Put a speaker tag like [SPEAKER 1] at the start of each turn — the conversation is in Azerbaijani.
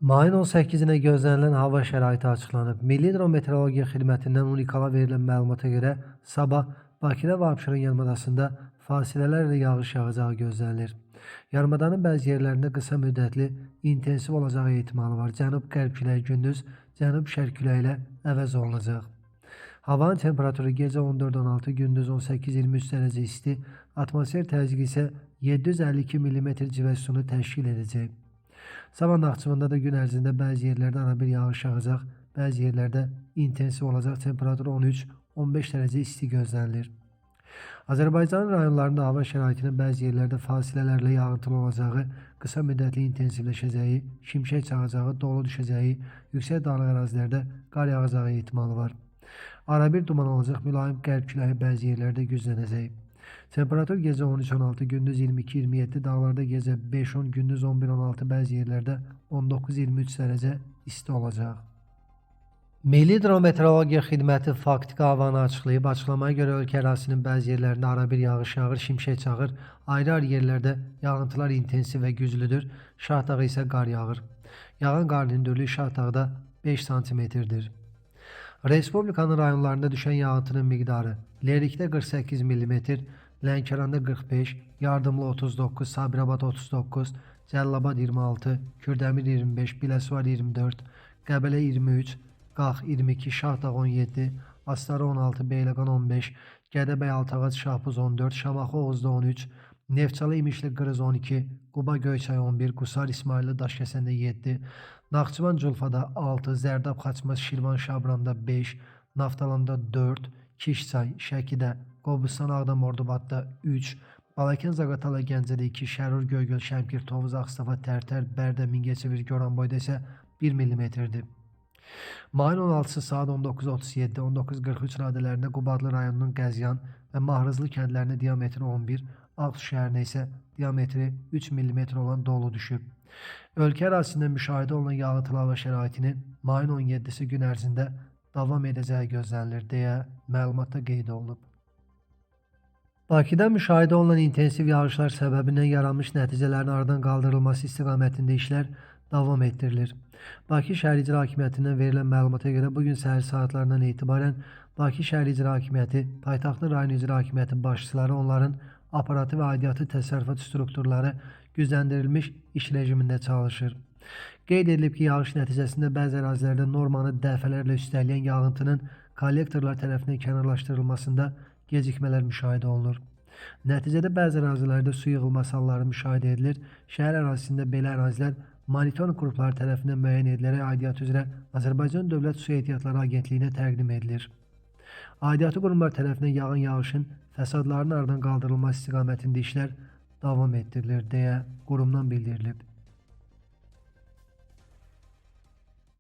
[SPEAKER 1] Mayın 18-nə gözlənilən hava şəraiti açıqlanıb. Milli Hidrometeorologiya Xidmətindən unikala verilən məlumata görə sabah Bakıda və Abşeron yarımadasında fasilələrlə yağış yağacağı gözlənilir. Yarımadanın bəzi yerlərində qısa müddətli intensiv olacağı ehtimalı var. Cənub-qərb küləyi gündüz cənub-şərq küləyi ilə əvəz olunacaq. Havanın temperaturu gecə 14-16, gündüz 18-23 dərəcə isti, atmosfer təzyiqi isə 752 mm civə sütunu təşkil edəcək. Sabah Naxçıvanda da gün ərzində bəzi yerlərdə arabir yağış yağacaq, bəzi yerlərdə intensiv olacaq. Temperatur 13-15 dərəcə isti gözlənilir. Azərbaycanın rayonlarında hava şəraitinin bəzi yerlərdə fasilələrlə yağıntılı olacağı, qısa müddətli intensivləşəcəyi, şimşək çaxacağı, dolu düşəcəyi, yüksək dağlıq ərazilərdə qar yağacağı ehtimalı var. Arabir duman olacaq, mülayim qərb küləyi bəzi yerlərdə güclənəcək. Temperatur gecə 13-16, gündüz 22-27, dağlarda gecə 5-10, gündüz 11-16, bəzi yerlərdə 19-23 dərəcə isti olacaq. Milli Hidrometeorologiya Xidməti faktiki havanı açıqlayıb. Açıqlamaya görə ölkə ərazisinin bəzi yerlərində arabir yağış yağır, şimşək çaxır, ayrı-ayrı yerlərdə yağıntılar intensiv və güclüdür, Şahdağı isə qar yağır. Yağan qarın hündürlüyü Şahdağda 5 sm-dir. Respublikanın rayonlarında düşən yağıntının miqdarı: Lerikdə 48 mm, Lənkəranda 45, Yardımlı 39, Sabirabad 39, Cəllabad 26, Kürdəmir 25, Biləsuvar 24, Qəbələ 23, Qax 22, Şahdağ 17, Astara 16, Beyləqan 15, Gədəbəy, Altağac, Şahbuz 14, Şamaxı, Oğuzda 13, Neftçala, İmişli, Qırız 12, Quba, Göyçay 11, Qusar, İsmayıllı, Daşkəsəndə 7, Naxçıvan, Culfada 6, Zərdab, Xaçmaz, Şirvan, Şabramda 5, Naftalanda 4, Kişçay, Şəkidə, Qobustan, Ağdam, Ordubadda 3, Balakən, Zaqatala, Gəncədə 2, Şərur, Göygöl, Şəmkir, Tovuz, Ağstafa, Tərtər, Bərdə, Mingəçevir, Goranboyda isə 1 mm-dir. Mayın 16-sı saat 19:37, 19:43 radələrində Qubadlı rayonunun Qəzyan və Mahrızlı kəndlərində diametri 11, Ağsu şəhərinə isə diametri 3 mm olan dolu düşüb. Ölkə ərazisində müşahidə olunan yağıntılı hava şəraitinin mayın 17-si gün ərzində davam edəcəyi gözlənilir deyə məlumatda qeyd olunub. Bakıda müşahidə olunan intensiv yağışlar səbəbindən yaranmış nəticələrin aradan qaldırılması istiqamətində işlər davam etdirilir. Bakı Şəhər İcra Hakimiyyətindən verilən məlumata görə bugün səhər saatlarından etibarən Bakı Şəhər İcra Hakimiyyəti, paytaxtlı rayon İcra Hakimiyyəti başçıları, onların aparatı və aidiyyatı təsərrüfat strukturları gücləndirilmiş iş rejimində çalışır. Qeyd edilib ki, yağış nəticəsində bəzi ərazilərdə normanı dəfələrlə üstələyən yağıntının kollektorlar tərəfindən kənarlaşdırılmasında gecikmələr müşahidə olunur. Nəticədə bəzi ərazilərdə su yığılması halları müşahidə edilir. Şəhər ərazisində belə ərazilər monitorinq qrupları tərəfindən müəyyən edilərək aidiyyatı üzrə Azərbaycan Dövlət Su Ehtiyatları Agentliyinə təqdim edilir. Aidiyyatı qurumlar tərəfindən yağan yağışın fəsadlarının aradan qaldırılması istiqamətində işlər davam etdirilir deyə qurumdan bildirilib.